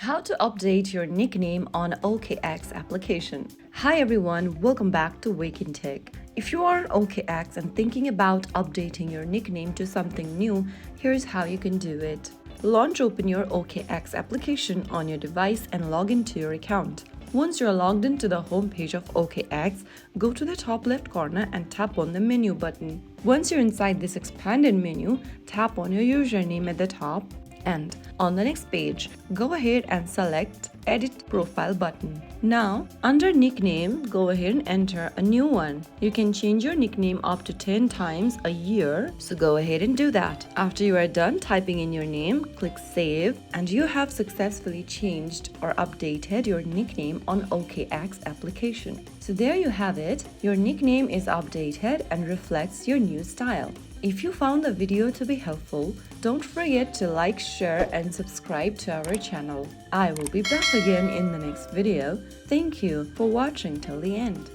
How to update your nickname on OKX application. Hi everyone, welcome back to Wake&Tech. If you are on OKX and thinking about updating your nickname to something new, here's how you can do it. Launch open your OKX application on your device and log into your account. Once you're logged into the home page of OKX, go to the top left corner and tap on the menu button. Once you're inside this expanded menu, tap on your username at the top. And on the next page, go ahead and select Edit Profile button. Now, under nickname, go ahead and enter a new one. You can change your nickname up to 10 times a year, so go ahead and do that. After you are done typing in your name, click Save, and you have successfully changed or updated your nickname on OKX application. So there you have it. Your nickname is updated and reflects your new style. If you found the video to be helpful, don't forget to like, share and subscribe to our channel. I will be back again in the next video. Thank you for watching till the end.